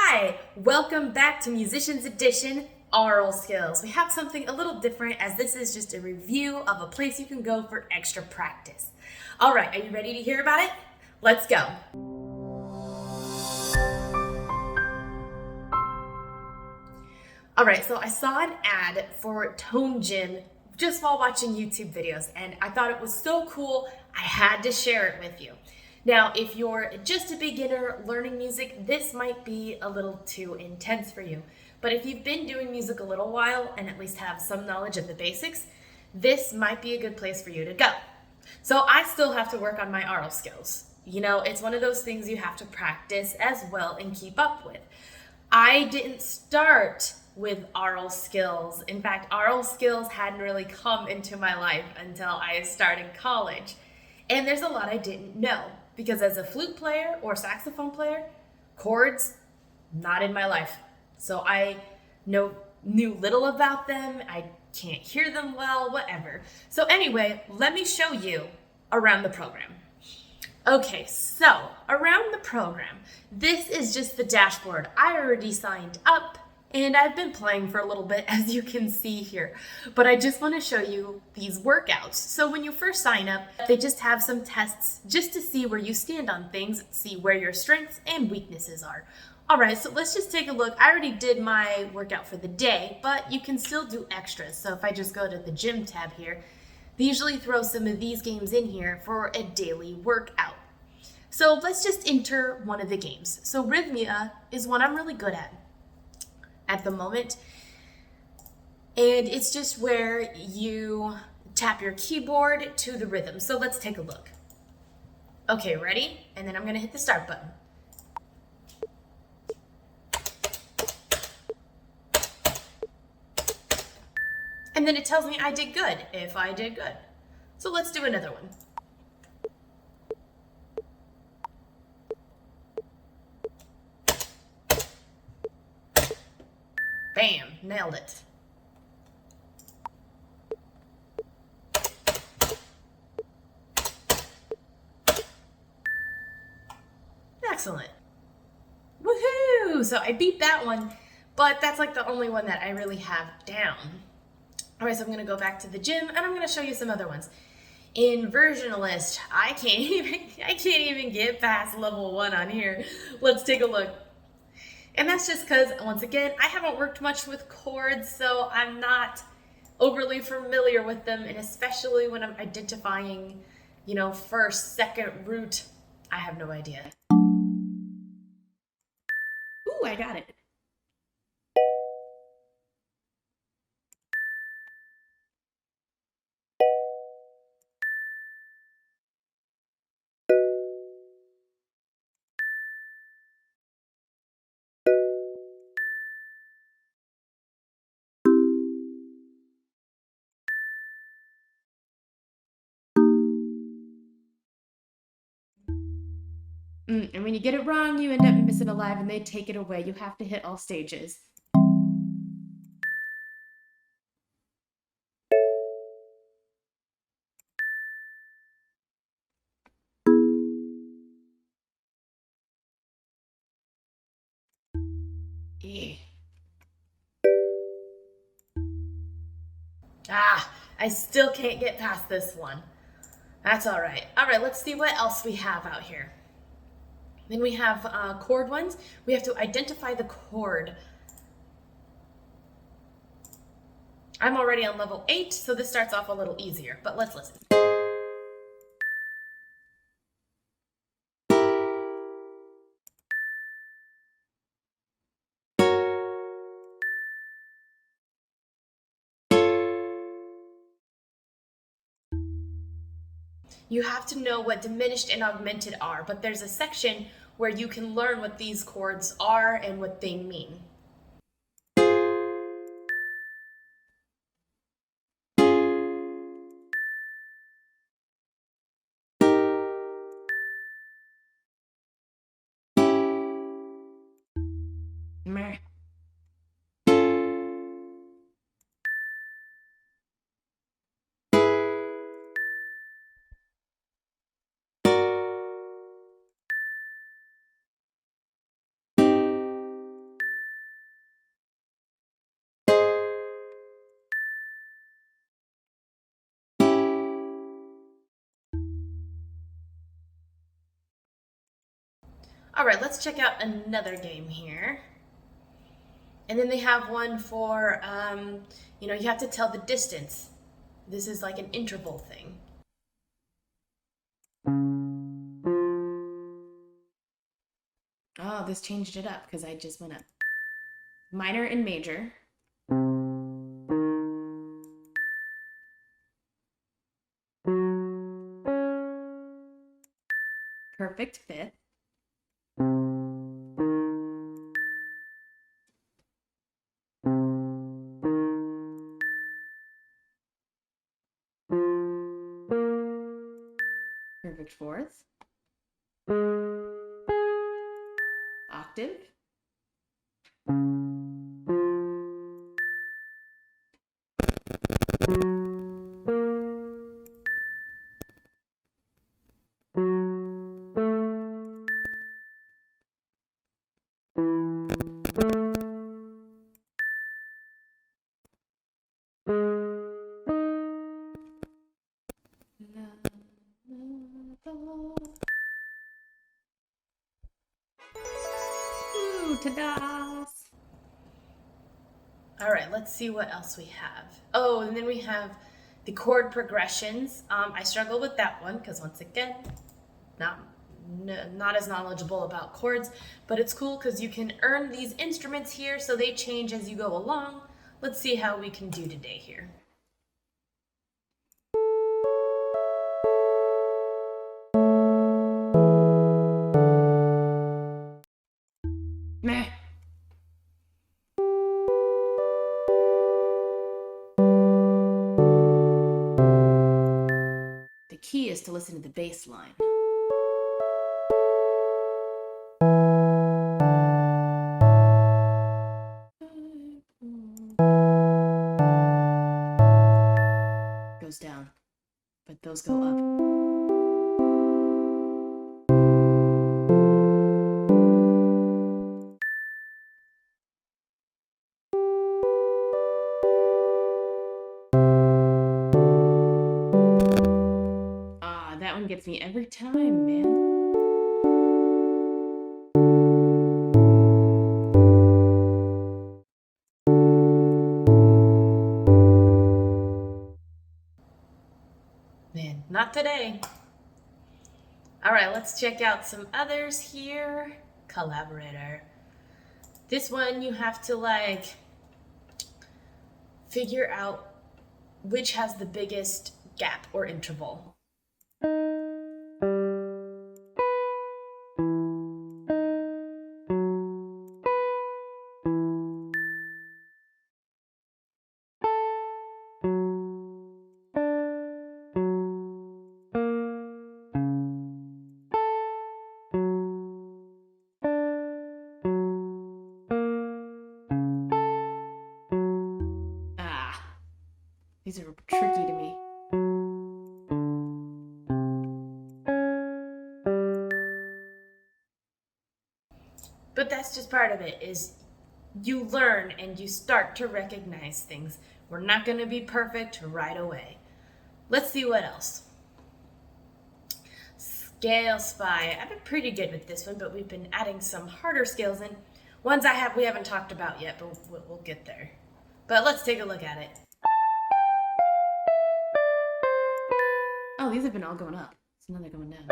Hi, welcome back to Musicians Edition Aural Skills. We have something a little different as this is just a review of a place you can go for extra practice. All right, are you ready to hear about it? Let's go. All right, so I saw an ad for ToneGym just while watching YouTube videos, and I thought it was so cool, I had to share it with you. Now, if you're just a beginner learning music, this might be a little too intense for you. But if you've been doing music a little while and at least have some knowledge of the basics, this might be a good place for you to go. So I still have to work on my aural skills. You know, it's one of those things you have to practice as well and keep up with. I didn't start with aural skills. In fact, aural skills hadn't really come into my life until I started college. And there's a lot I didn't know. Because as a flute player or saxophone player, chords, not in my life. So I knew little about them. I can't hear them well, whatever. So anyway, let me show you around the program. Okay, so around the program, this is just the dashboard. I already signed up and I've been playing for a little bit, as you can see here. But I just want to show you these workouts. So when you first sign up, they just have some tests just to see where you stand on things, see where your strengths and weaknesses are. All right, so let's just take a look. I already did my workout for the day, but you can still do extras. So if I just go to the gym tab here, they usually throw some of these games in here for a daily workout. So let's just enter one of the games. So Rhythmic is one I'm really good at the moment. And it's just where you tap your keyboard to the rhythm. So let's take a look. Okay, ready? And then I'm gonna hit the start button. And then it tells me I did good, if I did good. So let's do another one. Bam, nailed it. Excellent. Woohoo! So I beat that one, but that's like the only one that I really have down. All right, so I'm gonna go back to the gym and I'm gonna show you some other ones. Inversionalist, I can't even get past level 1 on here. Let's take a look. And that's just because, once again, I haven't worked much with chords, so I'm not overly familiar with them, and especially when I'm identifying, first, second root, I have no idea. Ooh, I got it. And when you get it wrong, you end up missing a live and they take it away. You have to hit all stages. I still can't get past this one. That's all right. All right, let's see what else we have out here. Then we have chord ones. We have to identify the chord. I'm already on level 8, so this starts off a little easier, but let's listen. You have to know what diminished and augmented are, but there's a section where you can learn what these chords are and what they mean. Meh. All right, let's check out another game here. And then they have one for, you have to tell the distance. This is like an interval thing. Oh, this changed it up because I just went up. Minor and major. Perfect fifth. Perfect fourth. Octave. Ooh, ta-da! All right, let's see what else we have. Oh, and then we have the chord progressions. I struggle with that one because once again, not as knowledgeable about chords, but it's cool because you can earn these instruments here so they change as you go along. Let's see how we can do today here. Meh. The key is to listen to the bass line. Goes down, but those go up. That one gets me every time, man. Man, not today. All right, let's check out some others here. Collaborator. This one you have to figure out which has the biggest gap or interval. These are tricky to me. But that's just part of it, is you learn and you start to recognize things. We're not going to be perfect right away. Let's see what else. Scale spy. I've been pretty good with this one, but we've been adding some harder scales in. Ones we haven't talked about yet, but we'll get there. But let's take a look at it. Oh, these have been all going up. So now they're going down.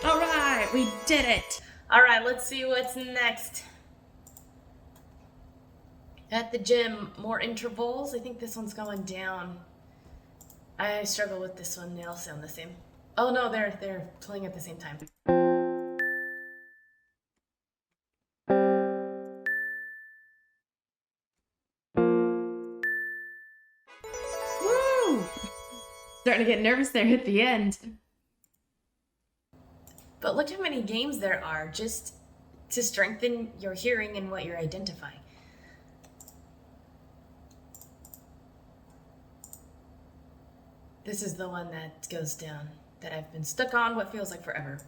All right, we did it. All right, let's see what's next. At the gym, more intervals. I think this one's going down. I struggle with this one. They all sound the same. Oh no, they're playing at the same time. Woo! Starting to get nervous there at the end. But look how many games there are just to strengthen your hearing and what you're identifying. This is the one that goes down, that I've been stuck on what feels like forever.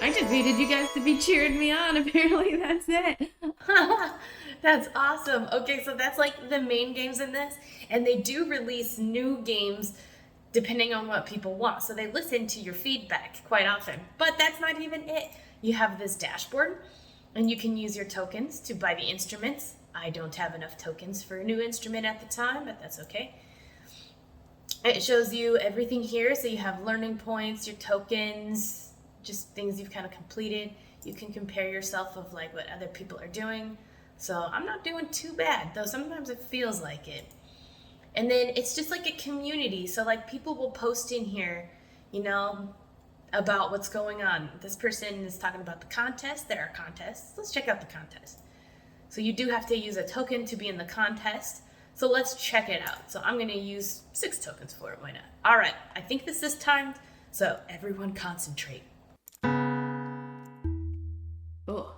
I just needed you guys to be cheering me on. Apparently, that's it. That's awesome. Okay, so that's like the main games in this, and they do release new games depending on what people want. So they listen to your feedback quite often. But that's not even it. You have this dashboard, and you can use your tokens to buy the instruments. I don't have enough tokens for a new instrument at the time, but that's okay. It shows you everything here. So you have learning points, your tokens, just things you've kind of completed. You can compare yourself of like what other people are doing. So I'm not doing too bad, though sometimes it feels like it. And then it's just like a community. So like people will post in here, you know, about what's going on. This person is talking about the contest. There are contests. Let's check out the contest. So you do have to use a token to be in the contest. So let's check it out. So I'm going to use 6 tokens for it. Why not? All right. I think this is timed. So everyone concentrate. Oh.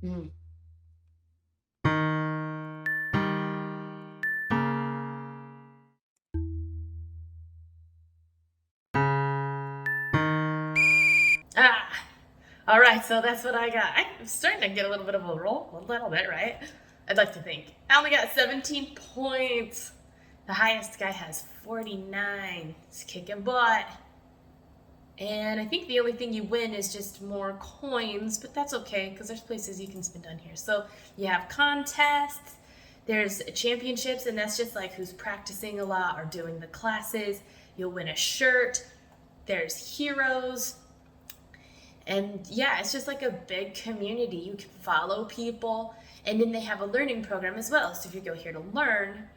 Mm. Ah, all right, so that's what I got. I'm starting to get a little bit of a roll, a little bit, right? I'd like to think. I only got 17 points. The highest guy has 49. It's kicking butt. And I think the only thing you win is just more coins, but that's okay because there's places you can spend on here. So you have contests, there's championships, and that's just like who's practicing a lot or doing the classes. You'll win a shirt. There's heroes. And yeah, it's just like a big community. You can follow people. And then they have a learning program as well. So if you go here to learn,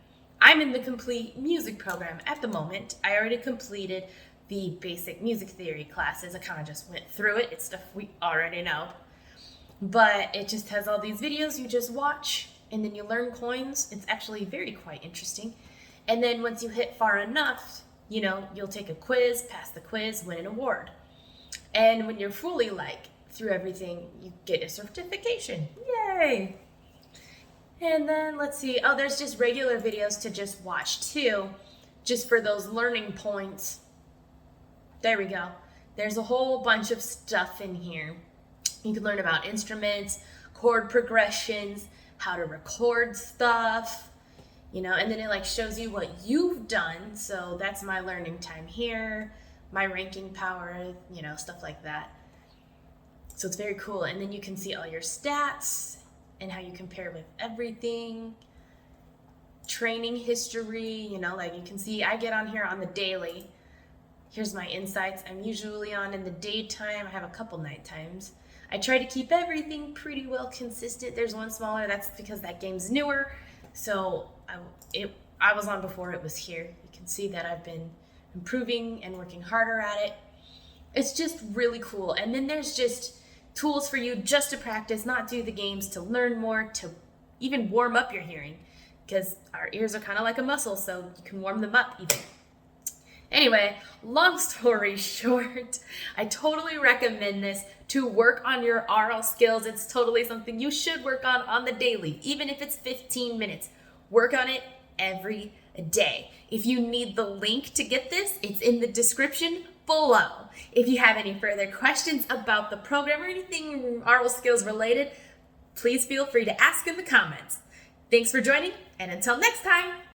I'm in the complete music program at the moment. I already completed the basic music theory classes. I kind of just went through it. It's stuff we already know. But it just has all these videos you just watch and then you learn coins. It's actually very quite interesting. And then once you hit far enough, you know, you'll take a quiz, pass the quiz, win an award. And when you're fully like through everything, you get a certification. Yay! And then let's see. Oh, there's just regular videos to just watch too, just for those learning points. There we go. There's a whole bunch of stuff in here. You can learn about instruments, chord progressions, how to record stuff, you know, and then it like shows you what you've done. So that's my learning time here, my ranking power, you know, stuff like that. So it's very cool. And then you can see all your stats and how you compare with everything. Training history, you know, like you can see I get on here on the daily. Here's my insights. I'm usually on in the daytime. I have a couple night times. I try to keep everything pretty well consistent. There's one smaller, that's because that game's newer. So I was on before it was here. You can see that I've been improving and working harder at it. It's just really cool. And then there's just tools for you just to practice, not do the games, to learn more, to even warm up your hearing. Because our ears are kind of like a muscle, so you can warm them up even. Anyway, long story short, I totally recommend this to work on your aural skills. It's totally something you should work on the daily, even if it's 15 minutes. Work on it every day. If you need the link to get this, it's in the description below. If you have any further questions about the program or anything aural skills related, please feel free to ask in the comments. Thanks for joining, and until next time.